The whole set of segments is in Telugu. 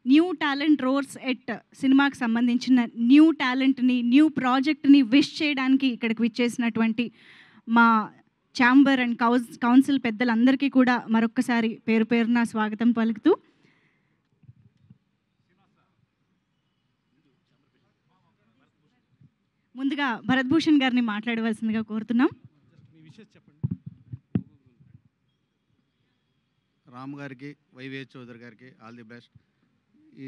న్యూ టాలెంట్ రోర్స్ ఎట్ సినిమాకి సంబంధించిన న్యూ టాలెంట్ని, న్యూ ప్రాజెక్ట్ని విష్ చేయడానికి ఇక్కడికి విచ్చేసినటువంటి మా ఛాంబర్ అండ్ కౌన్సిల్ పెద్దలందరికీ కూడా మరొక్కసారి పేరు పేరున స్వాగతం పలుకుతూ, ముందుగా భరత్ భూషణ్ గారిని మాట్లాడవలసిందిగా కోరుతున్నాం. రామ్ గారికి, వైవిఎస్ చౌదరి గారికి ఆల్ ది బెస్ట్. ఈ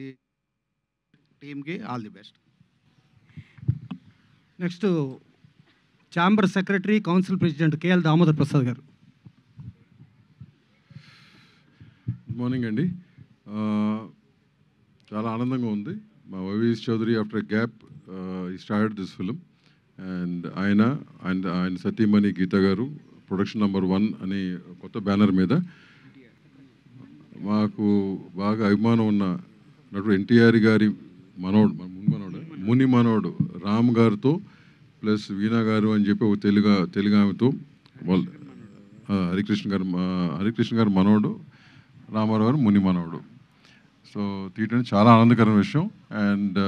టీమ్కి all the best. Next chamber secretary, council president K L Damodar Prasad garu. Good morning అండి. చాలా ఆనందంగా ఉంది. మా Y V S Chowdary after a gap ఈ స్టార్టెడ్ దిస్ ఫిలిం అండ్ ఆయన సతీమణి గీత గారు ప్రొడక్షన్ నెంబర్ 1 అని కొత్త బ్యానర్ మీద మాకు బాగా అభిమానం ఉన్న నటుడు ఎన్టీఆర్ గారి ముని మనోడు రామ్ గారితో ప్లస్ వీణా గారు అని చెప్పి ఒక తెలుగు ఆమెతో హరికృష్ణ గారు మనోడు, రామారావు గారు ముని మనోడు. సో తీయటం చాలా ఆనందకరమైన విషయం. అండ్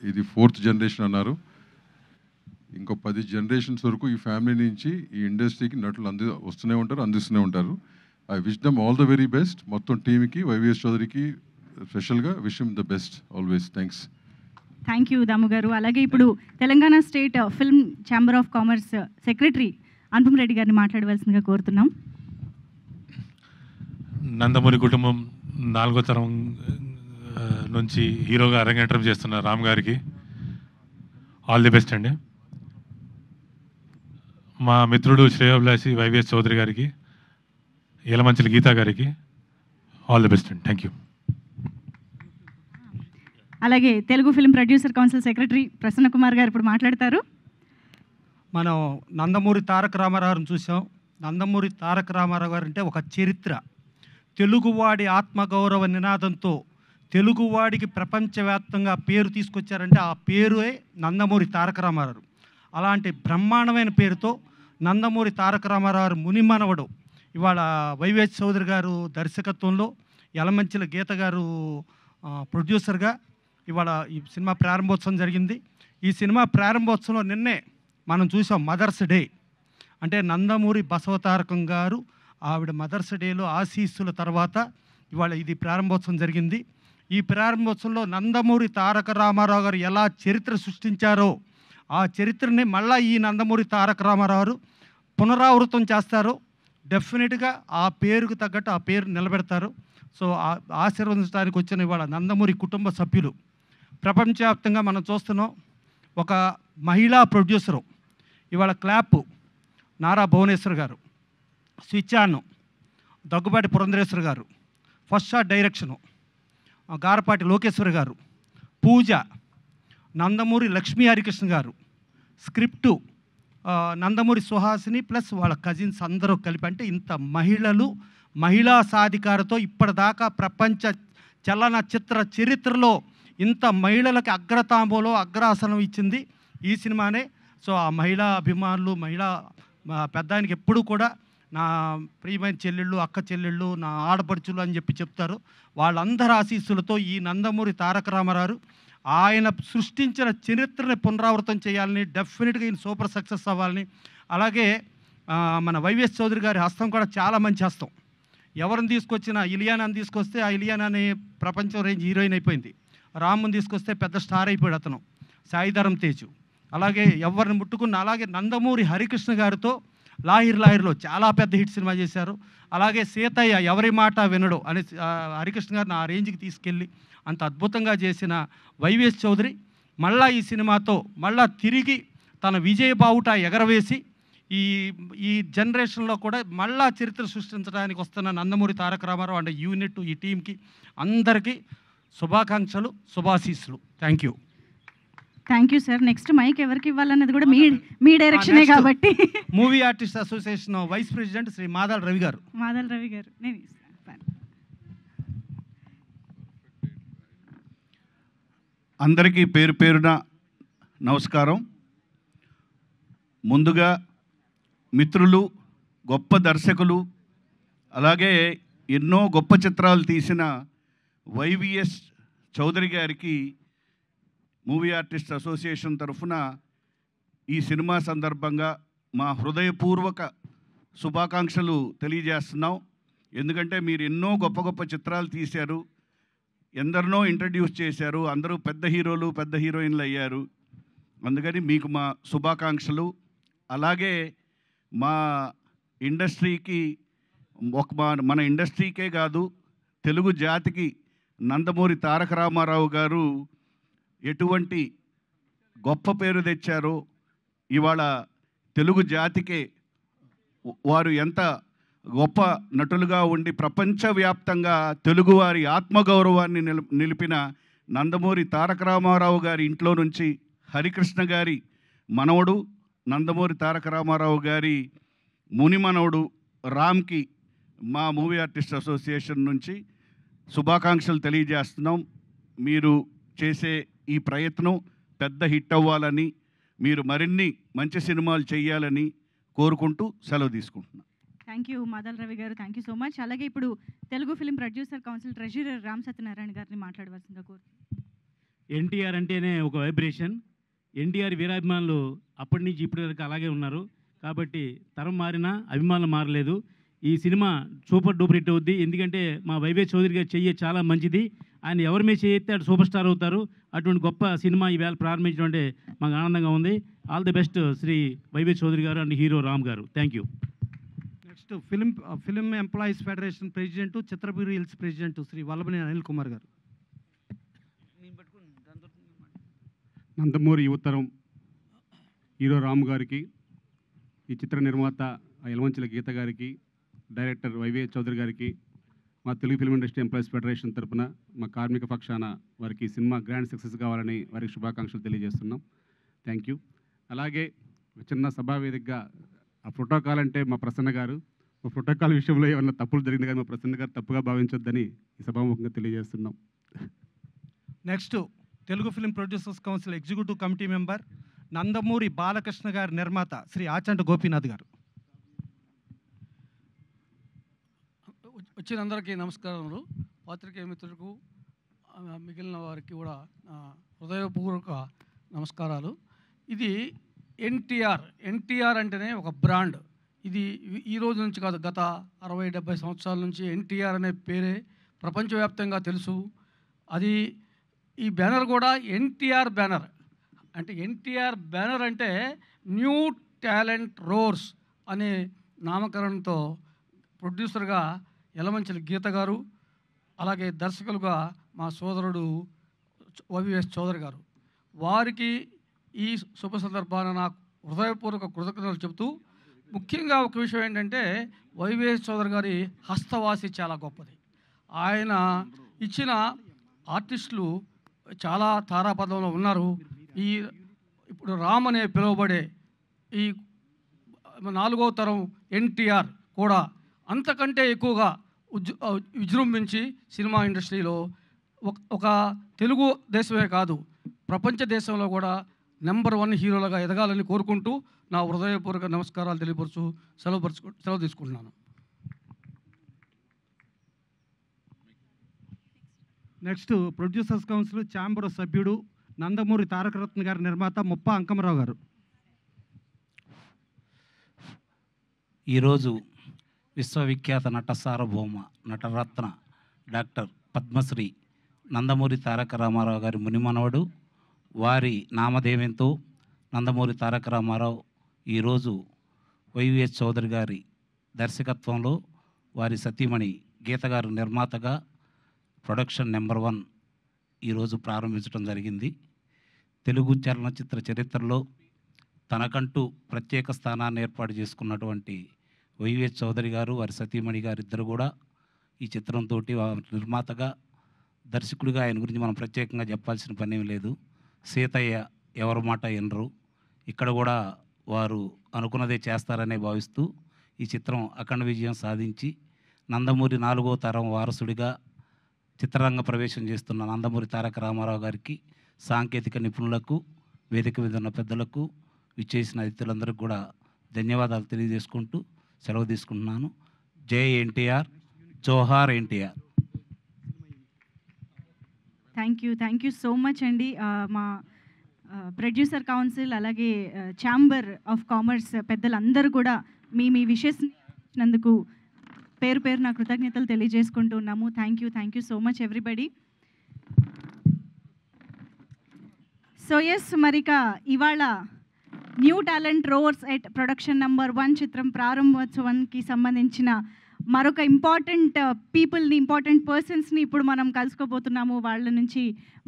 ఇది 4th జనరేషన్ అన్నారు. ఇంకో 10 జనరేషన్స్ వరకు ఈ ఫ్యామిలీ నుంచి ఈ ఇండస్ట్రీకి నటులు అందిస్తూనే ఉంటారు. I wish them all the very best. మొత్తం టీమ్కి, వైవిఎస్ చౌదరికి స్పెషల్గా wish him the best always. Thanks. Thank you Damu గారు. అలాగే ఇప్పుడు Telangana state film chamber of commerce secretary Anupam Reddy గారిని మాట్లాడవలసిందిగా కోరుతున్నాం. నందమూరి కుటుంబం 4వ తరం నుంచి హీరోగా అరంగేట్రం చేస్తున్న రామ్ గారికి ఆల్ ది బెస్ట్ అండి. మా మిత్రుడు శ్రేయోభిలాషి వైవిఎస్ చౌదరి గారికి, యలమంచిలి గీతా గారికి ఆల్ ది బెస్ట్ అండి. Thank you. అలాగే Telugu film producer council secretary Prasanna Kumar గారు ఇప్పుడు మాట్లాడతారు. మనం నందమూరి తారక రామారావుని చూసాం. నందమూరి తారక రామారావు గారు అంటే ఒక చరిత్ర. తెలుగువాడి ఆత్మగౌరవ నినాదంతో తెలుగువాడికి ప్రపంచవ్యాప్తంగా పేరు తీసుకొచ్చారంటే ఆ పేరే నందమూరి తారక రామారావు. అలాంటి బ్రహ్మాండమైన పేరుతో నందమూరి తారక రామారావు ముని మనవడు ఇవాళ వైవిఎస్ చౌదరి గారు దర్శకత్వంలో, యలమంచిల గీత గారు ప్రొడ్యూసర్గా ఇవాళ ఈ సినిమా ప్రారంభోత్సవం జరిగింది. ఈ సినిమా ప్రారంభోత్సవంలో నిన్నే మనం చూసాం మదర్స్ డే. అంటే నందమూరి బసవతారకం గారు ఆవిడ మదర్స్ డేలో ఆశీస్సుల తర్వాత ఇవాళ ఇది ప్రారంభోత్సవం జరిగింది. ఈ ప్రారంభోత్సవంలో నందమూరి తారక రామారావు గారు ఎలా చరిత్ర సృష్టించారో ఆ చరిత్రని మళ్ళీ ఈ నందమూరి తారక రామారావు పునరావృతం చేస్తారు. డెఫినెట్గా ఆ పేరుకు తగ్గట్టు ఆ పేరు నిలబెడతారు. సో ఆశీర్వదించడానికి వచ్చిన ఇవాళ నందమూరి కుటుంబ సభ్యులు ప్రపంచవ్యాప్తంగా మనం చూస్తున్నాం. ఒక మహిళా ప్రొడ్యూసరు ఇవాళ క్లాప్ నారా భువనేశ్వర్ గారు, స్విచ్ ఆన్ దగ్గుబాటి పురంధరేశ్వర్ గారు, first shot direction Garapati Lokeshwar గారు, పూజ నందమూరి లక్ష్మీ హరికృష్ణ గారు, స్క్రిప్టు నందమూరి సుహాసిని ప్లస్ వాళ్ళ కజిన్స్ అందరూ కలిపి, అంటే ఇంత మహిళలు మహిళా సాధికారతో ఇప్పటిదాకా ప్రపంచ చలనచిత్ర చరిత్రలో ఇంత మహిళలకి అగ్రతాంబోలో అగ్రాసనం ఇచ్చింది ఈ సినిమానే. సో ఆ మహిళా అభిమానులు, మహిళా పెద్ద ఆయనకి ఎప్పుడూ కూడా నా ప్రియమైన చెల్లెళ్ళు, అక్క చెల్లెళ్ళు, నా ఆడపడుచులు అని చెప్తారు. వాళ్ళందరి ఆశీస్సులతో ఈ నందమూరి తారక రామారావు ఆయన సృష్టించిన చరిత్రని పునరావృతం చేయాలని, డెఫినెట్గా ఈయన సూపర్ సక్సెస్ అవ్వాలని. అలాగే మన వైవిఎస్ చౌదరి గారి హస్తం కూడా చాలా మంచి హస్తం. ఎవరిని తీసుకొచ్చినా ఇలియానాని తీసుకొస్తే ఆ ఇలియానాని ప్రపంచం రేంజ్ హీరోయిన్ అయిపోయింది. రాముని తీసుకొస్తే పెద్ద స్టార్ అయిపోయాడు అతను, సాయిధరం తేజు. అలాగే ఎవరిని ముట్టుకున్న, అలాగే నందమూరి హరికృష్ణ గారితో లాహిర్లో చాలా పెద్ద హిట్ సినిమా చేశారు. అలాగే సీతయ్య ఎవరి మాట వినడు అని హరికృష్ణ గారిని ఆ రేంజ్కి తీసుకెళ్ళి అంత అద్భుతంగా చేసిన వైవిఎస్ చౌదరి మళ్ళా ఈ సినిమాతో మళ్ళా తిరిగి తన విజయ బావుట ఎగరవేసి ఈ జనరేషన్లో కూడా మళ్ళా చరిత్ర సృష్టించడానికి వస్తున్న నందమూరి తారక రామారావు అండ్ యూనిట్ ఈ టీంకి అందరికీ శుభాకాంక్షలు, శుభాశీస్సులు. Thank you. Thank you sir. Next mic ఎవరికి ఇవ్వాలన్నది కూడా మీ డైరెక్షనే కాబట్టి movie artist association vice president Shri Madala Ravi గారు. నేను అందరికీ పేరు పేరున నమస్కారం. ముందుగా మిత్రులు, గొప్ప దర్శకులు, అలాగే ఎన్నో గొప్ప చిత్రాలు తీసిన వైవిఎస్ చౌదరి గారికి మూవీ ఆర్టిస్ట్ అసోసియేషన్ తరఫున ఈ సినిమా సందర్భంగా మా హృదయపూర్వక శుభాకాంక్షలు తెలియజేస్తున్నాం. ఎందుకంటే మీరు ఎన్నో గొప్ప గొప్ప చిత్రాలు తీశారు, ఎందరినో ఇంట్రడ్యూస్ చేశారు, అందరూ పెద్ద హీరోలు పెద్ద హీరోయిన్లు అయ్యారు. అందుకని మీకు మా శుభాకాంక్షలు. అలాగే మా ఇండస్ట్రీకి మన ఇండస్ట్రీకే కాదు, తెలుగు జాతికి నందమూరి తారక రామారావు గారు ఎటువంటి గొప్ప పేరు తెచ్చారో, ఇవాళ తెలుగు జాతికే వారు ఎంత గొప్ప నటులుగా ఉండి ప్రపంచవ్యాప్తంగా తెలుగువారి ఆత్మగౌరవాన్ని నిలిపిన నందమూరి తారక రామారావు గారి ఇంట్లో నుంచి హరికృష్ణ గారి మనవడు నందమూరి తారక రామారావు గారి ముని మనవడు రామ్కి మా మూవీ ఆర్టిస్ట్ అసోసియేషన్ నుంచి శుభాకాంక్షలు తెలియజేస్తున్నాం. మీరు చేసే ఈ ప్రయత్నం పెద్ద హిట్ అవ్వాలని, మీరు మరిన్ని మంచి సినిమాలు చేయాలని కోరుకుంటూ సెలవు తీసుకుంటున్నాను. థ్యాంక్ యూ మాదల్ రవి గారు, థ్యాంక్ యూ సో మచ్. అలాగే ఇప్పుడు Telugu film producer council treasurer Ram Satyanarayana గారిని మాట్లాడవలసిందిగా కోరుతున్నాను. ఎన్టీఆర్ అంటేనే ఒక వైబ్రేషన్. ఎన్టీఆర్ వీరాభిమానులు అప్పటి నుంచి ఇప్పటి వరకు అలాగే ఉన్నారు. కాబట్టి తరం మారినా అభిమానులు మారలేదు. ఈ సినిమా సూపర్ డూపర్ హిట్ అవుద్ది. ఎందుకంటే మా వైవిఎస్ చౌదరి గారు చెయ్యి చాలా మంచిది. ఆయన ఎవరి మీద చేయెత్తే అటు సూపర్ స్టార్ అవుతారు. అటువంటి గొప్ప సినిమా ఈవేళ ప్రారంభించడం అంటే మాకు ఆనందంగా ఉంది. All the best Shri Y V S Chowdary garu and hero Ram garu. Thank you. Next film employees federation president, Chitrapuri hills president Shri Vallabhaneni Anil Kumar garu. Nandamuri యువతరం హీరో రామ్ గారికి, ఈ చిత్ర నిర్మాత యలమంచిల గీత గారికి, డైరెక్టర్ వైవిఎస్ చౌదరి గారికి, మా Telugu film industry employees federation తరపున మా కార్మిక పక్షాన వారికి సినిమా గ్రాండ్ సక్సెస్ కావాలని వారికి శుభాకాంక్షలు తెలియజేస్తున్నాం. Thank you. అలాగే చిన్న సభా వేదికగా ఆ ప్రోటోకాల్ అంటే మా ప్రసన్న గారు, మా ప్రోటోకాల్ విషయంలో ఏమన్నా తప్పులు జరిగింది కానీ మా ప్రసన్న గారు తప్పుగా భావించొద్దని ఈ సభాముఖంగా తెలియజేస్తున్నాం. Next Telugu film producers council executive committee member Nandamuri Balakrishna గారి నిర్మాత శ్రీ ఆచంట గోపీనాథ్ గారు. వచ్చిన అందరికీ నమస్కారములు. పాత్రికేయ మిత్రులకు మిగిలిన వారికి కూడా హృదయపూర్వక నమస్కారాలు. ఇది ఎన్టీఆర్ అంటేనే ఒక బ్రాండ్. ఇది ఈ రోజు నుంచి కాదు, గత 60-70 సంవత్సరాల నుంచి ఎన్టీఆర్ అనే పేరే ప్రపంచవ్యాప్తంగా తెలుసు. అది ఈ బ్యానర్ కూడా ఎన్టీఆర్ బ్యానర్. అంటే ఎన్టీఆర్ బ్యానర్ అంటే న్యూ టాలెంట్ రోర్స్ అనే నామకరణంతో ప్రొడ్యూసర్గా యలమంచిలి గీత గారు, అలాగే దర్శకులుగా మా సోదరుడు వైవిఎస్ చౌదరి గారు. వారికి ఈ శుభ సందర్భాన నాకు హృదయపూర్వక కృతజ్ఞతలు చెబుతూ, ముఖ్యంగా ఒక విషయం ఏంటంటే వైవిఎస్ చౌదరి గారి హస్తవాసి చాలా గొప్పది. ఆయన ఇచ్చిన ఆర్టిస్టులు చాలా తారాపదంలో ఉన్నారు. ఇప్పుడు రామ్ అనే పిలువబడే ఈ 4వ తరం ఎన్టీఆర్ కూడా అంతకంటే ఎక్కువగా విజృంభించి సినిమా ఇండస్ట్రీలో ఒక తెలుగు దేశమే కాదు, ప్రపంచ దేశంలో కూడా నెంబర్ 1 హీరోలుగా ఎదగాలని కోరుకుంటూ నా హృదయపూర్వక నమస్కారాలు తెలియపరుచు సెలవు తీసుకుంటున్నాను. నెక్స్ట్ ప్రొడ్యూసర్స్ కౌన్సిల్ ఛాంబర్ సభ్యుడు నందమూరి తారకరత్న గారి నిర్మాత ముప్ప అంకమరావు గారు. ఈరోజు విశ్వవిఖ్యాత నట సార్వభౌమ నటరత్న డాక్టర్ పద్మశ్రీ నందమూరి తారక రామారావు గారి మునిమనవడు, వారి నామధేయంతో నందమూరి తారక రామారావు ఈరోజు వైవిఎస్ చౌదరి గారి దర్శకత్వంలో వారి సతీమణి గీత గారు నిర్మాతగా ప్రొడక్షన్ నెంబర్ 1 ఈరోజు ప్రారంభించడం జరిగింది. తెలుగు చలనచిత్ర చరిత్రలో తనకంటూ ప్రత్యేక స్థానాన్ని ఏర్పాటు చేసుకున్నటువంటి వైవిఎస్ చౌదరి గారు, వారి సతీమణి గారు ఇద్దరు కూడా ఈ చిత్రంతో నిర్మాతగా, దర్శకుడిగా ఆయన గురించి మనం ప్రత్యేకంగా చెప్పాల్సిన పని లేదు. సీతయ్య ఎవరి మాట వినరు, ఇక్కడ కూడా వారు అనుకున్నదే చేస్తారనే భావిస్తూ ఈ చిత్రం అఖండ విజయం సాధించి నందమూరి 4వ తరం వారసుడిగా చిత్రరంగ ప్రవేశం చేస్తున్న నందమూరి తారక రామారావు గారికి, సాంకేతిక నిపుణులకు, వేదిక మీద ఉన్న పెద్దలకు, విచ్చేసిన అతిథులందరికీ కూడా ధన్యవాదాలు తెలియజేసుకుంటూ సెలవు తీసుకుంటున్నాను. జై ఎన్టీఆర్, జోహార్ NTR. Thank you so much అండి. మా ప్రొడ్యూసర్ కౌన్సిల్ అలాగే ఛాంబర్ ఆఫ్ కామర్స్ పెద్దలందరూ కూడా మీ విషెస్ని ఇచ్చినందుకు పేరు పేరు నా కృతజ్ఞతలు తెలియజేసుకుంటున్నాము. Thank you so much everybody. So yes, మరిక ఇవాళ new talent roars at production number 1 చిత్రం ప్రారంభోత్సవానికి సంబంధించిన మరొక ఇంపార్టెంట్ పీపుల్ని, ఇంపార్టెంట్ పర్సన్స్ని ఇప్పుడు మనం కలుసుకోబోతున్నాము. వాళ్ళ నుంచి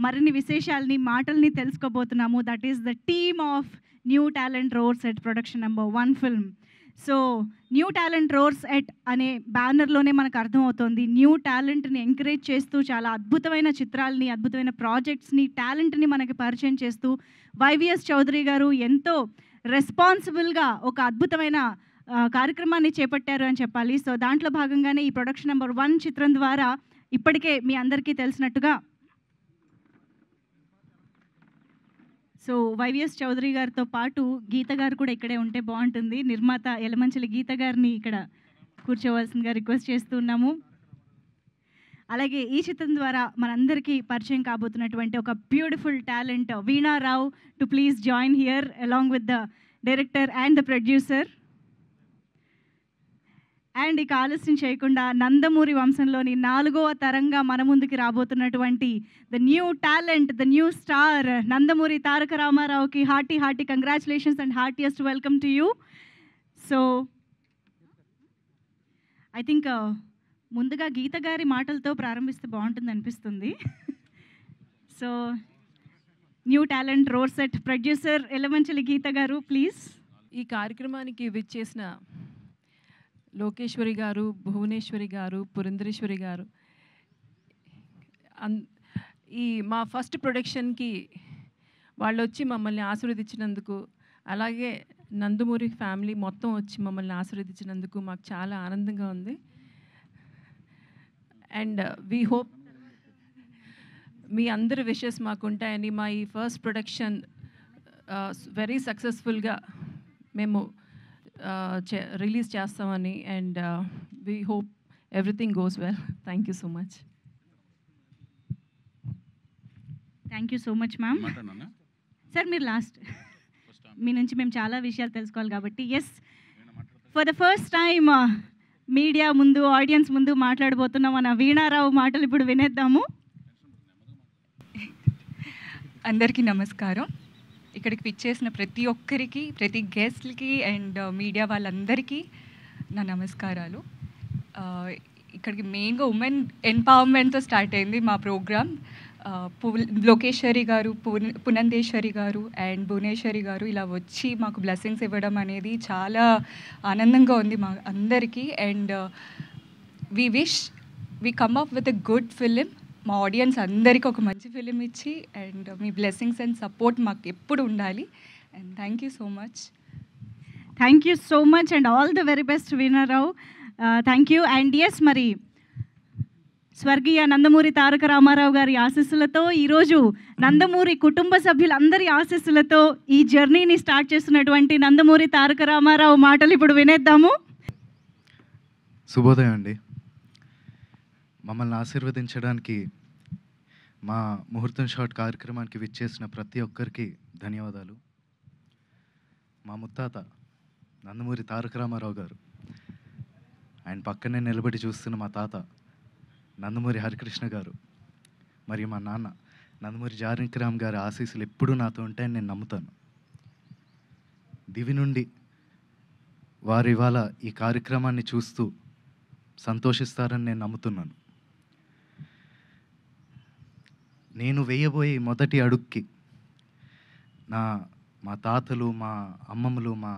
మరిన్ని విశేషాలని, మాటల్ని తెలుసుకోబోతున్నాము. That is the team of new talent roars at production number 1 film. So new talent roars at అనే బ్యానర్లోనే మనకు అర్థమవుతుంది న్యూ టాలెంట్ని ఎంకరేజ్ చేస్తూ చాలా అద్భుతమైన చిత్రాలని, అద్భుతమైన ప్రాజెక్ట్స్ని, టాలెంట్ని మనకి పరిచయం చేస్తూ వైవిఎస్ చౌదరి గారు ఎంతో రెస్పాన్సిబుల్గా ఒక అద్భుతమైన కార్యక్రమాన్ని చేపట్టారు అని చెప్పాలి. సో దాంట్లో భాగంగానే ఈ ప్రొడక్షన్ నెంబర్ 1 చిత్రం ద్వారా ఇప్పటికే మీ అందరికీ తెలిసినట్టుగా సో వైవిఎస్ చౌదరి గారితో పాటు గీత గారు కూడా ఇక్కడే ఉంటే బాగుంటుంది. నిర్మాత యలమంచిలి గీత గారిని ఇక్కడ కూర్చోవలసిందిగా రిక్వెస్ట్ చేస్తున్నాము. అలాగే ఈ చిత్రం ద్వారా మనందరికీ పరిచయం కాబోతున్నటువంటి ఒక beautiful talent veena Rao to please join here along with the director and the producer. And ఇక ఆలస్యం చేయకుండా నందమూరి వంశంలోని 4వ తరంగా మన ముందుకి రాబోతున్నటువంటి the new talent, the new star Nandamuri Taraka రామారావుకి hearty congratulations and heartiest welcome to you. So I think ముందుగా గీత గారి మాటలతో ప్రారంభిస్తే బాగుంటుంది అనిపిస్తుంది. So new talent roars at producer Yalamanchili Geeta గారు ప్లీజ్. ఈ కార్యక్రమానికి విచ్చేసిన లోకేశ్వరి గారు, భువనేశ్వరి గారు, పురంధరేశ్వరి గారు, ఈ మా ఫస్ట్ ప్రొడక్షన్కి వాళ్ళు వచ్చి మమ్మల్ని ఆశీర్వదించినందుకు, అలాగే నందమూరి ఫ్యామిలీ మొత్తం వచ్చి మమ్మల్ని ఆశీర్వదించినందుకు మాకు చాలా ఆనందంగా ఉంది. అండ్ వీ హోప్ మీ అందరి విషెస్ మాకు ఉంటాయని, మా ఈ ఫస్ట్ ప్రొడక్షన్ వెరీ సక్సెస్ఫుల్గా మేము రిలీజ్ చేస్తామని. And we hope everything goes well. Thank you so much. Thank you so much ma'am. Sir మీరు లాస్ట్, మీ నుంచి మేము చాలా విషయాలు తెలుసుకోవాలి కాబట్టి. Yes, for the first time media ముందు, ఆడియన్స్ ముందు మాట్లాడబోతున్నాం. మన వీణారావు మాటలు ఇప్పుడు వినేద్దాము. అందరికీ నమస్కారం. ఇక్కడికి పిచ్చేసిన ప్రతి ఒక్కరికి, ప్రతి గెస్ట్లకి అండ్ మీడియా వాళ్ళందరికీ నా నమస్కారాలు. ఇక్కడికి మెయిన్గా ఉమెన్ ఎంపవర్మెంట్తో స్టార్ట్ అయింది మా ప్రోగ్రామ్. లోకేశ్వరి గారు, పునందేశ్వరి గారు అండ్ భువనేశ్వరి గారు ఇలా వచ్చి మాకు బ్లెస్సింగ్స్ ఇవ్వడం అనేది చాలా ఆనందంగా ఉంది మా అందరికీ. And we come up with a good film. మా ఆడియన్స్ అందరికీ ఒక మంచి ఫిలిం ఇచ్చి అండ్ మీ బ్లెస్సింగ్స్ అండ్ సపోర్ట్ మాకు ఎప్పుడు ఉండాలి. And thank you so much. Thank you so much and all the very best Veena Rao. Thank you. And yes, మరి స్వర్గీయ నందమూరి తారక రామారావు గారి ఆశీస్సులతో, ఈరోజు నందమూరి కుటుంబ సభ్యులందరి ఆశీస్సులతో ఈ జర్నీని స్టార్ట్ చేస్తున్నటువంటి నందమూరి తారక రామారావు మాటలు ఇప్పుడు వినేద్దాము. శుభోదయం అండి. మమ్మల్ని ఆశీర్వదించడానికి మా ముహూర్తం షాట్ కార్యక్రమానికి విచ్చేసిన ప్రతి ఒక్కరికి ధన్యవాదాలు. మా ముత్తాత నందమూరి తారక రామారావు గారు, ఆయన పక్కనే నిలబడి చూస్తున్న మా తాత నందమూరి హరికృష్ణ గారు, మరియు మా నాన్న నందమూరి జానకిరామ్ గారి ఆశీస్సులు ఎప్పుడూ నాతో ఉంటాయని నేను నమ్ముతాను. దివి నుండి వారు ఇవాళ ఈ కార్యక్రమాన్ని చూస్తూ సంతోషిస్తారని నేను నమ్ముతున్నాను. నేను వేయబోయే మొదటి అడుగుకి మా తాతలు, మా అమ్మమ్మలు, మా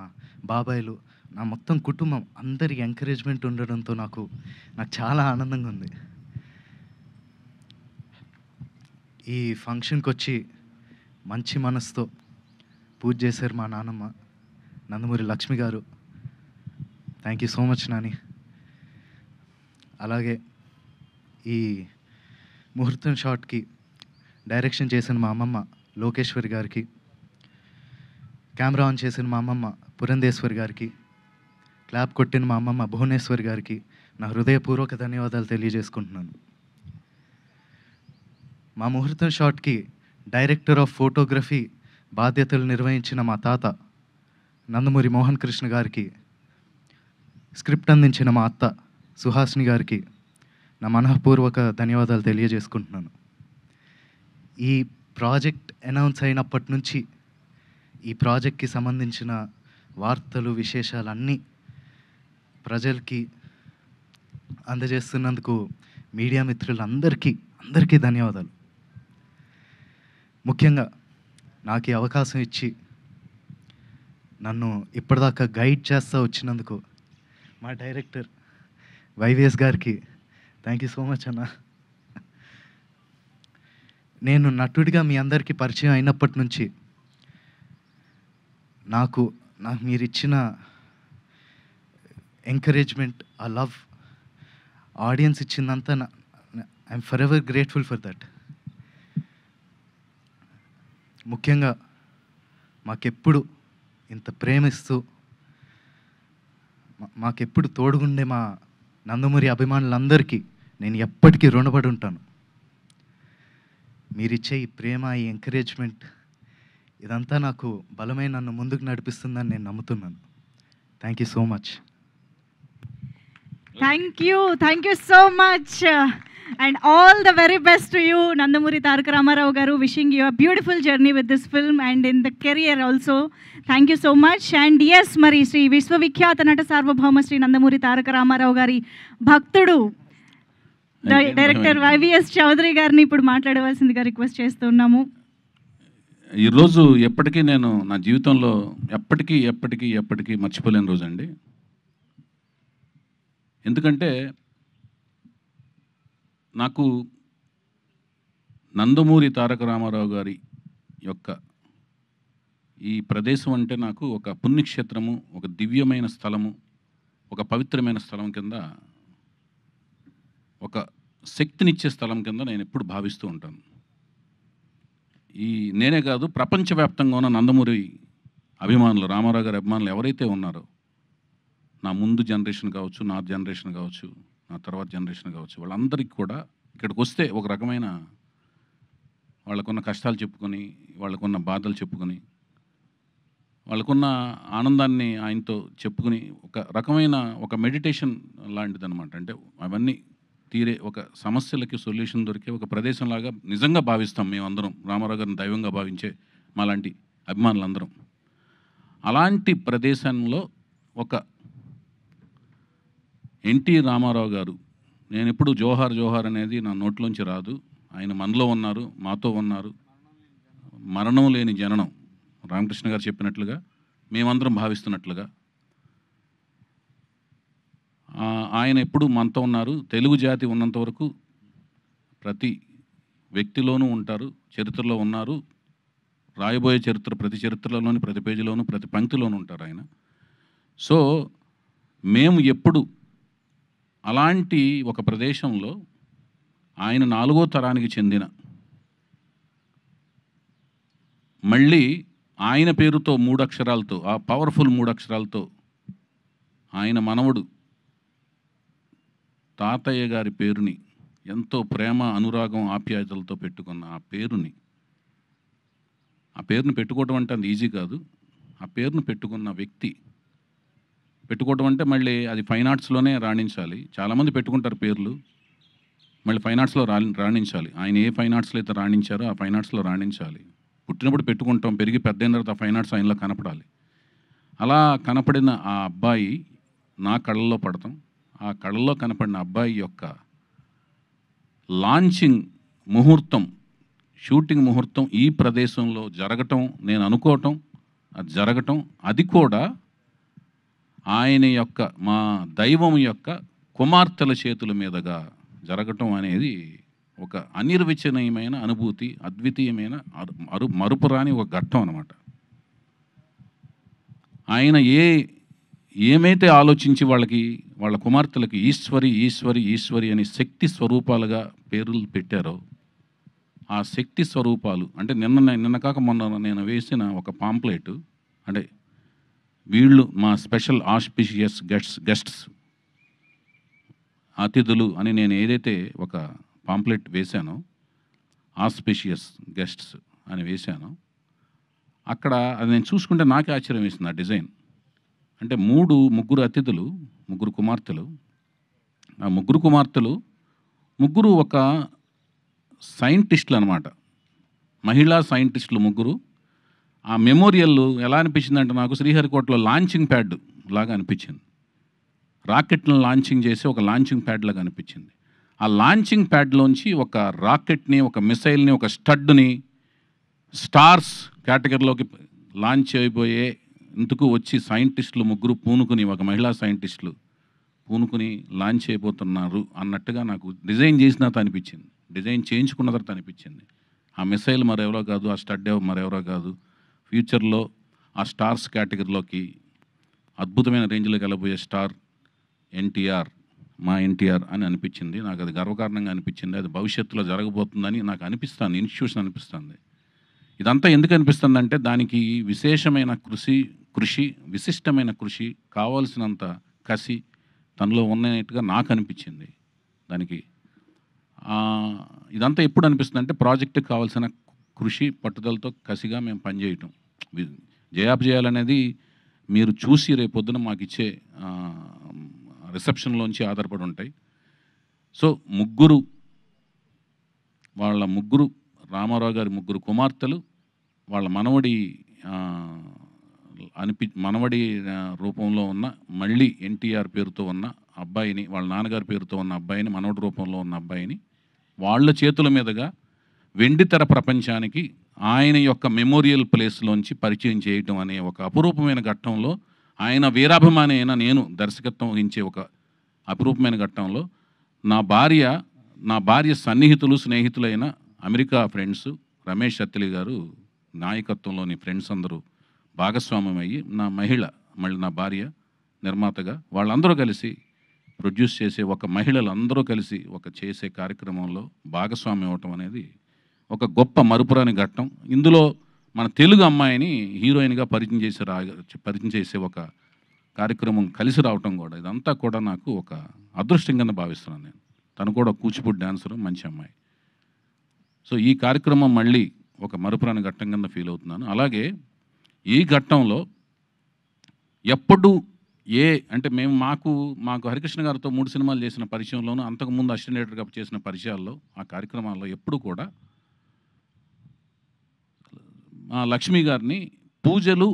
బాబాయిలు, నా మొత్తం కుటుంబం అందరి ఎంకరేజ్మెంట్ ఉండడంతో నాకు చాలా ఆనందంగా ఉంది. ఈ ఫంక్షన్కి వచ్చి మంచి మనసుతో పూజ చేశారు మా నాన్నమ్మ నందమూరి లక్ష్మి గారు. Thank you so much Nani. అలాగే ఈ ముహూర్తం షాట్కి డైరెక్షన్ చేసిన మా అమ్మమ్మ లోకేశ్వరి గారికి, కెమెరా ఆన్ చేసిన మా అమ్మమ్మ పురంధేశ్వరి గారికి, క్లాప్ కొట్టిన మా అమ్మమ్మ భువనేశ్వరి గారికి నా హృదయపూర్వక ధన్యవాదాలు తెలియజేసుకుంటున్నాను. మా ముహూర్తం షాట్కి డైరెక్టర్ ఆఫ్ ఫోటోగ్రఫీ బాధ్యతలు నిర్వహించిన మా తాత నందమూరి మోహన్ కృష్ణ గారికి, స్క్రిప్ట్ అందించిన మా అత్త సుహాసిని గారికి నా మనఃపూర్వక ధన్యవాదాలు తెలియజేసుకుంటున్నాను. ఈ ప్రాజెక్ట్ అనౌన్స్ అయినప్పటి నుంచి ఈ ప్రాజెక్ట్కి సంబంధించిన వార్తలు విశేషాలన్నీ ప్రజలకి అందజేస్తున్నందుకు మీడియా మిత్రులందరికీ ధన్యవాదాలు. ముఖ్యంగా నాకు ఈ అవకాశం ఇచ్చి నన్ను ఇప్పటిదాకా గైడ్ చేస్తూ వచ్చినందుకు మా డైరెక్టర్ వైవిఎస్ గారికి థ్యాంక్ యూ సో మచ్ అన్న. నేను నటుడిగా మీ అందరికీ పరిచయం అయినప్పటి నుంచి నాకు మీరు ఇచ్చిన ఎంకరేజ్మెంట్, ఆ లవ్, ఆడియన్స్ ఇచ్చిందంతా I'm forever grateful for that. ముఖ్యంగా మాకెప్పుడు ఇంత ప్రేమిస్తూ మాకెప్పుడు తోడుగుండే మా నందమూరి అభిమానులందరికీ నేను ఎప్పటికీ రుణపడి ఉంటాను. మీరిచ్చే ఈ ప్రేమ, ఈ ఎంకరేజ్మెంట్ ఇదంతా నాకు బలమై నన్ను ముందుకు నడిపిస్తుందని నేను నమ్ముతున్నాను. Thank you so much. Thank you so much and all the very best to you Nandamuri Taraka Rama Rao గారు. Wishing you a beautiful journey with this film and in the career also. Thank you so much. And yes, మరి శ్రీ విశ్వవిఖ్యాత నట సార్వభౌమ శ్రీ నందమూరి తారక రామారావు గారి భక్తుడు డైరెక్టర్ వైవిఎస్ చౌదరి గారిని ఇప్పుడు మాట్లాడవలసిందిగా రిక్వెస్ట్ చేస్తున్నాము. ఈరోజు ఎప్పటికీ నేను నా జీవితంలో ఎప్పటికీ మర్చిపోలేని రోజు అండి. ఎందుకంటే నాకు నందమూరి తారక రామారావు గారి యొక్క ఈ ప్రదేశం అంటే నాకు ఒక పుణ్యక్షేత్రము, ఒక దివ్యమైన స్థలము, ఒక పవిత్రమైన స్థలం కింద, ఒక శక్తినిచ్చే స్థలం కింద నేను ఎప్పుడు భావిస్తూ ఉంటాను. నేనే కాదు, ప్రపంచవ్యాప్తంగా ఉన్న నందమూరి అభిమానులు, రామారావు గారి అభిమానులు ఎవరైతే ఉన్నారో, నా ముందు జనరేషన్ కావచ్చు, నా జనరేషన్ కావచ్చు, నా తర్వాత జనరేషన్ కావచ్చు, వాళ్ళందరికీ కూడా ఇక్కడికి వస్తే ఒక రకమైన వాళ్ళకున్న కష్టాలు చెప్పుకొని, వాళ్ళకున్న బాధలు చెప్పుకొని, వాళ్ళకున్న ఆనందాన్ని ఆయనతో చెప్పుకుని ఒక రకమైన ఒక మెడిటేషన్ లాంటిదన్నమాట. అంటే అవన్నీ తీరే ఒక సమస్యలకి సొల్యూషన్ దొరికే ఒక ప్రదేశంలాగా నిజంగా భావిస్తాం మేమందరం, రామారావు గారిని దైవంగా భావించే మాలాంటి అభిమానులందరం. అలాంటి ప్రదేశంలో ఒక ఎన్టీ రామారావు గారు, నేను ఎప్పుడు జోహార్ జోహార్ అనేది నా నోట్లోంచి రాదు. ఆయన మనలో ఉన్నారు, మాతో ఉన్నారు. మరణం లేని జననం, రామకృష్ణ గారు చెప్పినట్లుగా, మేమందరం భావిస్తున్నట్లుగా ఆయన ఎప్పుడు మనతో ఉన్నారు. తెలుగు జాతి ఉన్నంత వరకు ప్రతి వ్యక్తిలోనూ ఉంటారు, చరిత్రలో ఉన్నారు. రాయబోయే చరిత్ర ప్రతి చరిత్రలోని ప్రతి పేజీలోనూ ప్రతి పంక్తిలోనూ ఉంటారు ఆయన. సో మేము ఎప్పుడు అలాంటి ఒక ప్రదేశంలో ఆయన 4వ తరానికి చెందిన, మళ్ళీ ఆయన పేరుతో 3 అక్షరాలతో, ఆ పవర్ఫుల్ 3 అక్షరాలతో ఆయన మనవడు తాతయ్య గారి పేరుని ఎంతో ప్రేమ, అనురాగం, ఆప్యాయతలతో పెట్టుకున్న ఆ పేరుని పెట్టుకోవడం అంటే అది ఈజీ కాదు. ఆ పేరును పెట్టుకున్న వ్యక్తి, పెట్టుకోవడం అంటే మళ్ళీ అది ఫైన్ ఆర్ట్స్లోనే రాణించాలి. చాలామంది పెట్టుకుంటారు పేర్లు, మళ్ళీ ఫైన్ ఆర్ట్స్లో రాణించాలి. ఆయన ఏ ఫైన్ ఆర్ట్స్లో అయితే రాణించారో ఆ ఫైన్ ఆర్ట్స్లో రాణించాలి. పుట్టినప్పుడు పెట్టుకుంటాం, పెరిగి పెద్ద అయిన తర్వాత ఆ ఫైన్ ఆర్ట్స్ ఆయనలో కనపడాలి. అలా కనపడిన ఆ అబ్బాయి నా కళ్ళల్లో పడతాం. ఆ కళ్ళల్లో కనపడిన అబ్బాయి యొక్క లాంచింగ్ ముహూర్తం, షూటింగ్ ముహూర్తం ఈ ప్రదేశంలో జరగటం, నేను అనుకోవటం, అది జరగటం, అది కూడా ఆయన యొక్క, మా దైవం యొక్క కుమార్తెల చేతుల మీదుగా జరగటం అనేది ఒక అనిర్వచనీయమైన అనుభూతి, అద్వితీయమైన మరుపురాని ఒక ఘట్టం అన్నమాట. ఆయన ఏమైతే ఆలోచించి వాళ్ళ కుమార్తెలకి ఈశ్వరి ఈశ్వరి ఈశ్వరి అని శక్తి స్వరూపాలుగా పేర్లు పెట్టారో, ఆ శక్తి స్వరూపాలు అంటే నిన్న కాక మొన్న నేను వేసిన ఒక పాంప్లెట్, అంటే వీళ్ళు మా స్పెషల్ ఆస్పిషియస్ గెస్ట్స్ అతిథులు అని నేను ఏదైతే ఒక పాంప్లెట్ వేశానో, ఆస్పిషియస్ గెస్ట్స్ అని వేశాను. అక్కడ అది నేను చూసుకుంటే నాకే ఆశ్చర్యం వేసింది ఆ డిజైన్. అంటే ముగ్గురు అతిథులు, ముగ్గురు కుమార్తెలు. ఆ ముగ్గురు కుమార్తెలు ముగ్గురు ఒక సైంటిస్టులు అనమాట, మహిళా సైంటిస్టులు ముగ్గురు. ఆ మెమోరియల్ ఎలా అనిపించిందంటే నాకు శ్రీహరికోటలో లాంచింగ్ ప్యాడ్ లాగా అనిపించింది. రాకెట్లను లాంచింగ్ చేసి ఒక లాంచింగ్ ప్యాడ్ లాగా అనిపించింది. ఆ లాంచింగ్ ప్యాడ్లోంచి ఒక రాకెట్ని, ఒక మిసైల్ని, ఒక స్టడ్ని స్టార్స్ కేటగిరీలోకి లాంచ్ అయిపోయే ఇందుకు వచ్చి సైంటిస్టులు ముగ్గురు పూనుకుని, ఒక మహిళా సైంటిస్టులు పూనుకుని లాంచ్ అయిపోతున్నారు అన్నట్టుగా నాకు డిజైన్ చేసిన తర్వాత అనిపించింది, డిజైన్ చేయించుకున్న తర్వాత అనిపించింది. ఆ మిసైల్ మరెవరో కాదు, ఆ స్టడ్ మరెవరో కాదు, ఫ్యూచర్లో ఆ స్టార్స్ కేటగిరీలోకి అద్భుతమైన రేంజ్లోకి వెళ్ళబోయే స్టార్ ఎన్టీఆర్, మా ఎన్టీఆర్ అని అనిపించింది. నాకు అది గర్వకారణంగా అనిపించింది. అది భవిష్యత్తులో జరగబోతుందని నాకు అనిపిస్తుంది, ఇన్స్టిట్యూషన్ అనిపిస్తుంది. ఇదంతా ఎందుకు అనిపిస్తుందంటే దానికి విశేషమైన కృషి, విశిష్టమైన కృషి, కావాల్సినంత కసి తనలో ఉన్నట్టుగా నాకు అనిపించింది. దానికి ఇదంతా ఎప్పుడు అనిపిస్తుంది అంటే ప్రాజెక్టుకి కావాల్సిన కృషి, పట్టుదలతో కసిగా మేము పనిచేయటం, జయాపజయాలనేది మీరు చూసి రేపొద్దున మాకు ఇచ్చే రిసెప్షన్లోంచి ఆధారపడి ఉంటాయి. సో ముగ్గురు రామారావు గారి ముగ్గురు కుమార్తెలు, వాళ్ళ మనవడి రూపంలో ఉన్న మళ్ళీ ఎన్టీఆర్ పేరుతో ఉన్న అబ్బాయిని, వాళ్ళ నాన్నగారి పేరుతో ఉన్న అబ్బాయిని, మనవడి రూపంలో ఉన్న అబ్బాయిని వాళ్ళ చేతుల మీదుగా వెండితెర ప్రపంచానికి ఆయన యొక్క మెమోరియల్ ప్లేస్లోంచి పరిచయం చేయటం అనే ఒక అపురూపమైన ఘట్టంలో, ఆయన వీరాభిమాని అయిన నేను దర్శకత్వం వహించే ఒక అపురూపమైన ఘట్టంలో నా భార్య స్నేహితులైన అమెరికా ఫ్రెండ్స్ రమేష్ అత్తిలి గారు నాయకత్వంలోని ఫ్రెండ్స్ అందరూ భాగస్వామ్యం అయ్యి, మళ్ళీ నా భార్య నిర్మాతగా వాళ్ళందరూ కలిసి ప్రొడ్యూస్ చేసే, ఒక మహిళలందరూ కలిసి చేసే కార్యక్రమంలో భాగస్వామ్యం అవ్వటం అనేది ఒక గొప్ప మరుపురాని ఘట్టం. ఇందులో మన తెలుగు అమ్మాయిని హీరోయిన్గా పరిచయం చేసే ఒక కార్యక్రమం కలిసి రావటం కూడా, ఇదంతా కూడా నాకు ఒక అదృష్టం కింద భావిస్తున్నాను నేను. తను కూడా కూచిపూడి డాన్సరు, మంచి అమ్మాయి. సో ఈ కార్యక్రమం మళ్ళీ ఒక మరుపురాని ఘట్టం కింద ఫీల్ అవుతున్నాను. అలాగే ఈ ఘట్టంలో ఎప్పుడు అంటే మాకు హరికృష్ణ గారితో 3 సినిమాలు చేసిన పరిచయంలోనూ, అంతకుముందు అసిస్టెంట్ డైరెక్టర్గా చేసిన పరిచయాల్లో, ఆ కార్యక్రమాల్లో ఎప్పుడు కూడా మా లక్ష్మి గారిని పూజలు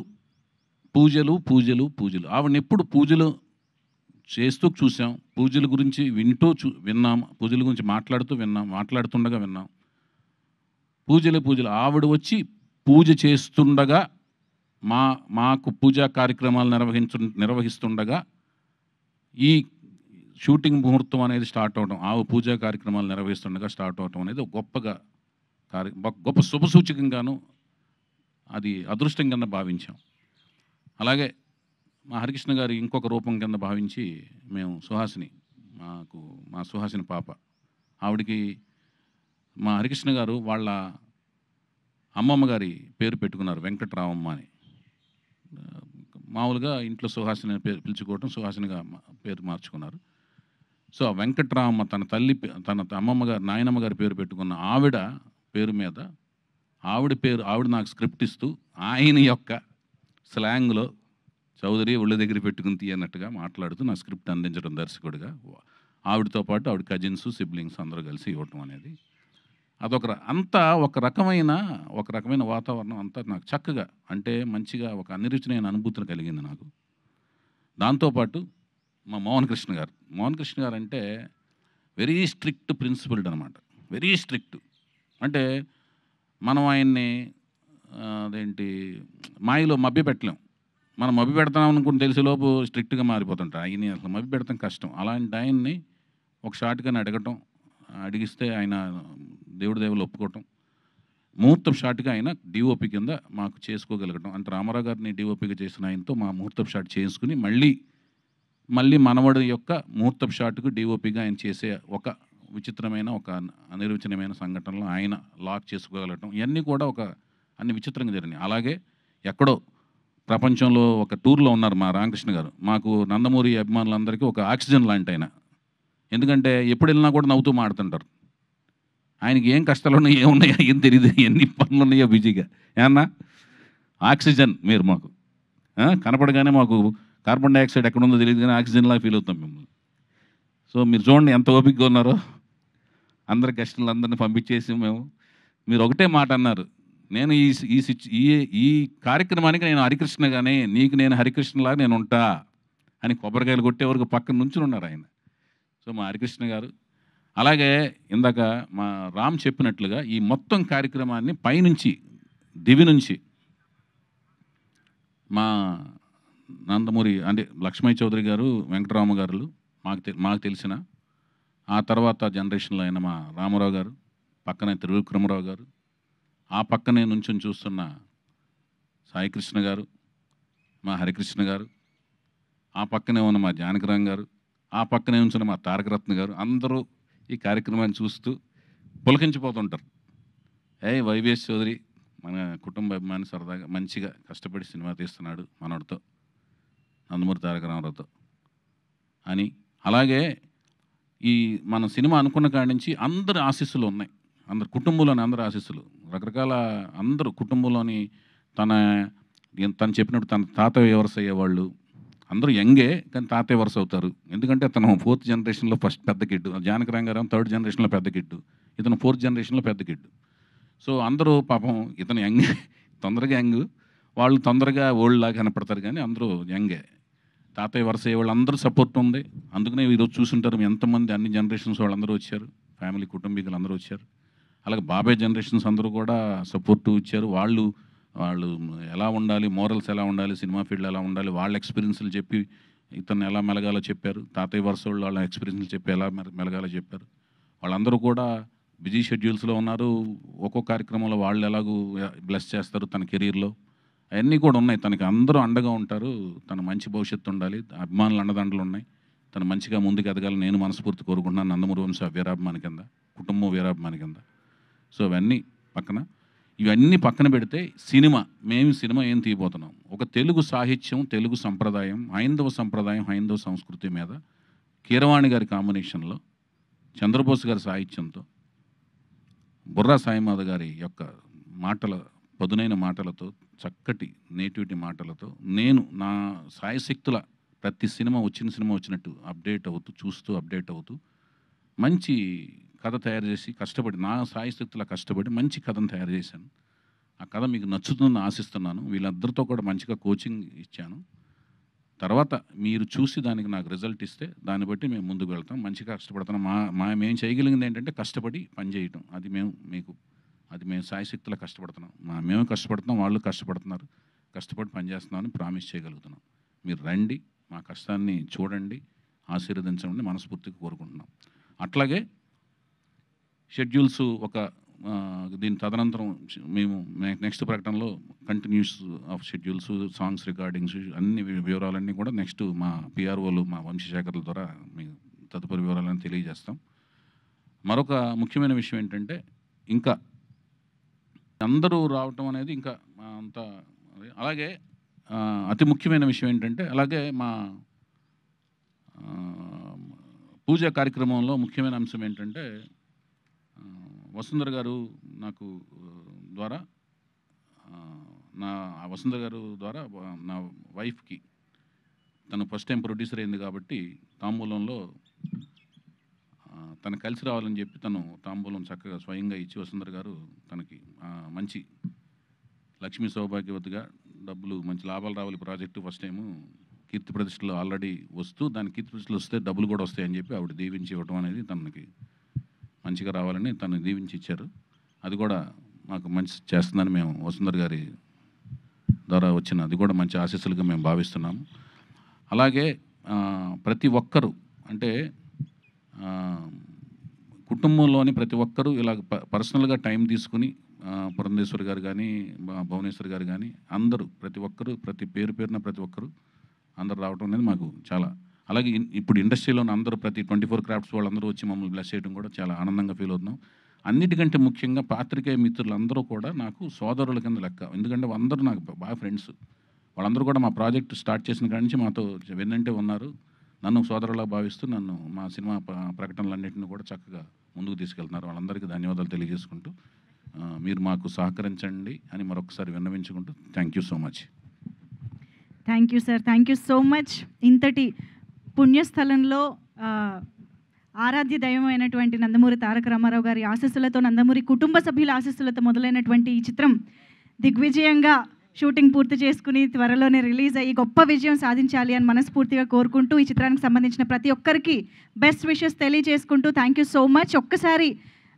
ఆవిడని ఎప్పుడు పూజలు చేస్తూ చూసాం, పూజల గురించి విన్నాం, పూజల గురించి మాట్లాడుతుండగా విన్నాం. పూజలు ఆవిడ వచ్చి పూజ చేస్తుండగా, మాకు పూజా కార్యక్రమాలు నిర్వహిస్తుండగా ఈ షూటింగ్ ముహూర్తం అనేది స్టార్ట్ అవడం, పూజా కార్యక్రమాలు నిర్వహిస్తుండగా స్టార్ట్ అవడం అనేది గొప్ప శుభసూచకంగాను, అది అదృష్టం కింద భావించాం. అలాగే మా హరికృష్ణ గారి ఇంకొక రూపం కింద భావించి మేము మా సుహాసిని పాప, ఆవిడికి మా హరికృష్ణ గారు వాళ్ళ అమ్మమ్మ గారి పేరు పెట్టుకున్నారు, వెంకటరామమ్మ అని. మామూలుగా ఇంట్లో సుహాసిని పిలుచుకోవటం, సుహాసినిగా పేరు మార్చుకున్నారు. సో ఆ వెంకటరామమ్మ తన అమ్మమ్మ గారు, నాయనమ్మ గారి పేరు పెట్టుకున్న ఆవిడ పేరు మీద ఆవిడ నాకు స్క్రిప్ట్ ఇస్తూ ఆయన యొక్క స్లాంగ్లో చౌదరి ఒళ్ళు దగ్గర పెట్టుకుని తీయనట్టుగా మాట్లాడుతూ నా స్క్రిప్ట్ అందించడం దర్శకుడిగా, ఆవిడతో పాటు ఆవిడ కజిన్స్, సిబ్లింగ్స్ అందరూ కలిసి ఇవ్వటం అనేది ఒక రకమైన వాతావరణం అంతా నాకు చక్కగా, అంటే మంచిగా ఒక అనిరుచినైన అనుభూతిని కలిగింది నాకు. దాంతోపాటు మా మోహన్ కృష్ణ గారు అంటే వెరీ స్ట్రిక్ట్ ప్రిన్సిపల్డ్ అనమాట, వెరీ స్ట్రిక్ట్. అంటే మనం ఆయన్ని మాయలో మభ్య పెట్టలేం, మనం మభ్య పెడతాం అనుకుని తెలిసేలోపు స్ట్రిక్ట్గా మారిపోతుంటారు. ఆయన్ని అసలు మభ్య పెడతాం కష్టం. అలాంటి ఆయన్ని ఒక షాట్గానే అడిగిస్తే ఆయన దేవుడి దేవుళ్ళు ఒప్పుకోవటం, ముహూర్తం షాట్గా ఆయన డిఓపి కింద మాకు చేసుకోగలగటం. అంటే రామారావు గారిని డిఓపిగా చేసిన ఆయనతో మా ముహూర్తం షాట్ చేసుకుని మళ్ళీ మనవడి యొక్క ముహూర్తం షాట్కు డిఓపిగా ఆయన చేసే ఒక విచిత్రమైన, ఒక అనిర్వచనమైన సంఘటనలో ఆయన లాక్ చేసుకోగలగటం, ఇవన్నీ కూడా అన్ని విచిత్రంగా జరిగినాయి. అలాగే ఎక్కడో ప్రపంచంలో ఒక టూర్లో ఉన్నారు మా రామకృష్ణ గారు. మాకు నందమూరి అభిమానులందరికీ ఒక ఆక్సిజన్ లాంటి ఆయన. ఎందుకంటే ఎప్పుడు వెళ్ళినా కూడా నవ్వుతూ మాడుతుంటారు. ఆయనకి ఏం కష్టాలు ఉన్నాయో ఏమున్నాయో ఏం తెలియదు, ఎన్ని పనులు ఉన్నాయో బిజీగా. ఏమన్నా ఆక్సిజన్ మీరు మాకు కనపడగానే మాకు కార్బన్ డైఆక్సైడ్ ఎక్కడ ఉందో తెలియదు కానీ ఆక్సిజన్లా ఫీల్ అవుతాం మిమ్మల్ని. సో మీరు చూడండి ఎంత ఓపికగా ఉన్నారో. అందరి గెస్టులు అందరిని పంపించేసి మీరు ఒకటే మాట అన్నారు, నేను ఈ కార్యక్రమానికి నేను హరికృష్ణగానే, నీకు నేను హరికృష్ణలా నేను ఉంటా అని కొబ్బరికాయలు కొట్టే వరకు పక్కన నుంచి ఉన్నారు ఆయన. సో మా హరికృష్ణ గారు, అలాగే ఇందాక మా రామ్ చెప్పినట్లుగా ఈ మొత్తం కార్యక్రమాన్ని పైనుంచి దివి నుంచి మా నందమూరి అంటే లక్ష్మయ్య చౌదరి గారు, వెంకటరామ గారు మాకు తెలిసిన, ఆ తర్వాత జనరేషన్లో అయిన మా రామారావు గారు, పక్కనే త్రివిక్రమరావు గారు, ఆ పక్కనే నుంచొని చూస్తున్న సాయికృష్ణ గారు, మా హరికృష్ణ గారు, ఆ పక్కనే ఉన్న మా జానకిరామ్ గారు, ఆ పక్కనే ఉంచిన మా తారకరత్న గారు, అందరూ ఈ కార్యక్రమాన్ని చూస్తూ పులకించిపోతుంటారు. వైవిఎస్ చౌదరి మన కుటుంబ అభిమాని, సరదాగా మంచిగా కష్టపడి సినిమా తీస్తున్నాడు మనోడితో, నందమూరి తారక రామారావుతో అని. అలాగే ఈ మన సినిమా అనుకున్న కాడి నుంచి అందరి ఆశీస్సులు ఉన్నాయి, అందరు కుటుంబంలోని అందరి ఆశీస్సులు, రకరకాల అందరూ కుటుంబంలోని తను చెప్పినట్టు తన తాతయ్య వరుస అయ్యేవాళ్ళు అందరూ యంగే, కానీ తాతయ్య వరుస అవుతారు. ఎందుకంటే తను 4th జనరేషన్లో ఫస్ట్ పెద్ద కిడ్డు, జానకిరామ్ గారు 3rd జనరేషన్లో పెద్ద కిడ్డు, ఇతను 4th జనరేషన్లో పెద్ద కిడ్డు. సో అందరూ పాపం ఇతను యంగ్, తొందరగా యంగ్, వాళ్ళు తొందరగా ఓల్డ్ లాగా కనపడతారు, కానీ అందరూ యంగే. తాతయ్య వరుస అయ్యే వాళ్ళు అందరూ సపోర్ట్ ఉంది. అందుకనే ఈరోజు చూసుంటారు ఎంతమంది అన్ని జనరేషన్స్ వాళ్ళందరూ వచ్చారు, ఫ్యామిలీ కుటుంబీకులు అందరూ వచ్చారు. అలాగే బాబాయ్ జనరేషన్స్ అందరూ కూడా సపోర్టు ఇచ్చారు. వాళ్ళు ఎలా ఉండాలి, మోరల్స్ ఎలా ఉండాలి, సినిమా ఫీల్డ్ ఎలా ఉండాలి, వాళ్ళ ఎక్స్పీరియన్స్లు చెప్పి ఇతను ఎలా మెలగాలో చెప్పారు. తాతయ్య వరుస వాళ్ళు వాళ్ళ ఎక్స్పీరియన్స్లు చెప్పి ఎలా మెలగాలో చెప్పారు. వాళ్ళందరూ కూడా బిజీ షెడ్యూల్స్లో ఉన్నారు. ఒక్కో కార్యక్రమంలో వాళ్ళు ఎలాగూ బ్లెస్ చేస్తారు తన కెరీర్లో, అవన్నీ కూడా ఉన్నాయి. తనకి అందరూ అండగా ఉంటారు. తన మంచి భవిష్యత్తు ఉండాలి, అభిమానులు అండదండలు ఉన్నాయి. తను మంచిగా ముందుకు ఎదగాలని నేను మనస్ఫూర్తి కోరుకుంటున్నాను. నందమూరి వంశ వీరాభిమాని కింద, కుటుంబం వీరాభిమాని కింద. సో ఇవన్నీ పక్కన పెడితే మేము సినిమా ఏం తీయబోతున్నాం, ఒక తెలుగు సాహిత్యం, తెలుగు సంప్రదాయం, హైందవ సంప్రదాయం, హైందవ సంస్కృతి మీద కీరవాణి గారి కాంబినేషన్లో, చంద్రబోస్ గారి సాహిత్యంతో, బుర్రా సాయిమాధ గారి యొక్క పదునైన మాటలతో, చక్కటి నేటివిటీ మాటలతో, నేను నా సాయశక్తుల ప్రతి సినిమా వచ్చినట్టు అప్డేట్ అవుతూ మంచి కథ తయారు చేసి కష్టపడి, నా సాయశక్తుల కష్టపడి మంచి కథను తయారు చేశాను. ఆ కథ మీకు నచ్చుతుందని ఆశిస్తున్నాను. వీళ్ళందరితో కూడా మంచిగా కోచింగ్ ఇచ్చాను. తర్వాత మీరు చూసి దానికి నాకు రిజల్ట్ ఇస్తే దాన్ని బట్టి మేము ముందుకు వెళ్తాం. మంచిగా కష్టపడతాం. మేము చేయగలిగింది ఏంటంటే కష్టపడి పనిచేయటం. అది మేము సాయశక్తులా కష్టపడుతున్నాం. మేము కష్టపడుతున్నాం, వాళ్ళు కష్టపడుతున్నారు. కష్టపడి పనిచేస్తున్నామని ప్రామిస్ చేయగలుగుతున్నాం. మీరు రండి, మా కష్టాన్ని చూడండి, ఆశీర్వదించండి మనస్ఫూర్తిగా కోరుకుంటున్నాం. అట్లాగే షెడ్యూల్స్ దీని తదనంతరం మేము నెక్స్ట్ ప్రకటనలో continuous of schedules, songs recordings, అన్ని వివరాలన్నీ కూడా నెక్స్ట్ మా పిఆర్ఓలు, మా వంశశేఖర్ల ద్వారా మీకు తదుపరి వివరాలను తెలియజేస్తాం. మరొక ముఖ్యమైన విషయం ఏంటంటే, ఇంకా అందరూ రావటం అనేది ఇంకా అంత. అలాగే అతి ముఖ్యమైన విషయం ఏంటంటే, అలాగే మా పూజా కార్యక్రమంలో ముఖ్యమైన అంశం ఏంటంటే, వసుంధర గారు నాకు ద్వారా వసుంధర గారు ద్వారా నా వైఫ్కి, తను ఫస్ట్ టైం ప్రొడ్యూసర్ అయింది కాబట్టి తాంబూలంలో తను కలిసి రావాలని చెప్పి తను తాంబూలం చక్కగా స్వయంగా ఇచ్చి, వసుంధర గారు తనకి మంచి లక్ష్మీ సౌభాగ్యవతిగా డబ్బులు, మంచి లాభాలు రావాలి ప్రాజెక్టు ఫస్ట్ టైము కీర్తి ప్రతిష్టలు ఆల్రెడీ వస్తూ, దాని కీర్తి ప్రతిష్టలు వస్తే డబ్బులు కూడా వస్తాయని చెప్పి ఆవిడ దీవించి ఇవ్వడం అనేది తనకి మంచిగా రావాలని తను దీవించి ఇచ్చారు. అది కూడా మాకు మంచి చేస్తుందని మేము వసుంధర గారి ద్వారా వచ్చిన అది కూడా మంచి ఆశీస్సులుగా మేము భావిస్తున్నాము. అలాగే ప్రతి ఒక్కరూ అంటే కుటుంబంలోని ప్రతి ఒక్కరూ ఇలా పర్సనల్గా టైం తీసుకుని, పురంధేశ్వరి గారు కానీ, భువనేశ్వరి గారు కానీ, అందరూ ప్రతి ఒక్కరూ పేరున ప్రతి ఒక్కరూ అందరూ రావడం అనేది మాకు చాలా. అలాగే ఇప్పుడు ఇండస్ట్రీలోని అందరూ ప్రతి 24 క్రాఫ్ట్స్ వాళ్ళందరూ వచ్చి మమ్మల్ని బ్లెస్ చేయడం కూడా చాలా ఆనందంగా ఫీల్ అవుతున్నాం. అన్నిటికంటే ముఖ్యంగా పాత్రికేయ మిత్రులందరూ కూడా నాకు సోదరుల కింద లెక్క. ఎందుకంటే అందరూ నాకు బాగా ఫ్రెండ్స్. వాళ్ళందరూ కూడా మా ప్రాజెక్ట్ స్టార్ట్ చేసిన కాడి నుంచి మాతో వెన్నంటే ఉన్నారు. నన్ను సోదరులా భావిస్తూ మా సినిమా ప్రకటనలన్నింటినీ కూడా చక్కగా ముందుకు తీసుకెళ్తున్నారు. వాళ్ళందరికీ ధన్యవాదాలు తెలియజేసుకుంటూ మీరు మాకు సహకరించండి అని మరొకసారి విన్నవించుకుంటూ thank you so much. Thank you sir, thank you so much. ఇంతటి పుణ్యస్థలంలో ఆరాధ్య దైవమైనటువంటి నందమూరి తారక రామారావు గారి ఆశీస్సులతో, నందమూరి కుటుంబ సభ్యుల ఆశీస్సులతో మొదలైనటువంటి ఈ చిత్రం దిగ్విజయంగా షూటింగ్ పూర్తి చేసుకుని త్వరలోనే రిలీజ్ అయ్యి గొప్ప విజయం సాధించాలి అని మనస్ఫూర్తిగా కోరుకుంటూ ఈ చిత్రానికి సంబంధించిన ప్రతి ఒక్కరికి బెస్ట్ విషెస్ తెలియజేసుకుంటూ థ్యాంక్ యూ సో మచ్. ఒక్కసారి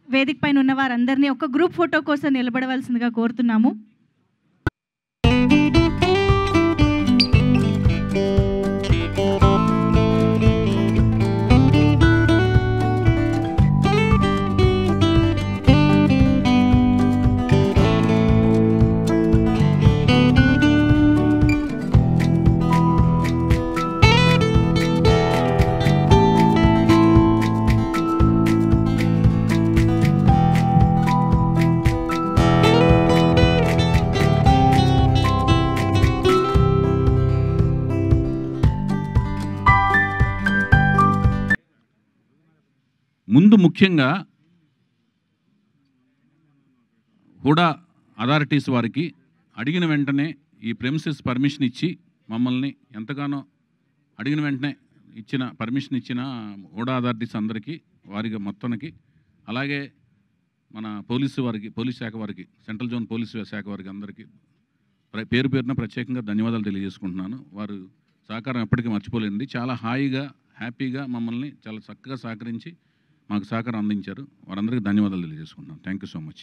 వేదిక పైన ఉన్న వారందరినీ ఒక గ్రూప్ ఫోటో కోసం నిలబడవలసిందిగా కోరుతున్నాము. ముందు ముఖ్యంగా హుడా అథారిటీస్ వారికి అడిగిన వెంటనే ఈ ప్రెమిసెస్ పర్మిషన్ ఇచ్చి మమ్మల్ని ఎంతగానో అడిగిన వెంటనే పర్మిషన్ ఇచ్చిన హుడా అథారిటీస్ అందరికీ వారికి మొత్తానికి, అలాగే మన పోలీస్ శాఖ వారికి, సెంట్రల్ జోన్ పోలీసు శాఖ వారికి అందరికీ పేరు పేరున ప్రత్యేకంగా ధన్యవాదాలు తెలియజేసుకుంటున్నాను. వారు సహకారం ఎప్పటికీ మర్చిపోలేండి. చాలా హాయిగా హ్యాపీగా మమ్మల్ని చాలా చక్కగా సహకరించి మాకు సహకారం అందించారు. వారందరికీ ధన్యవాదాలు తెలియజేసుకుంటున్నాను. Thank you so much.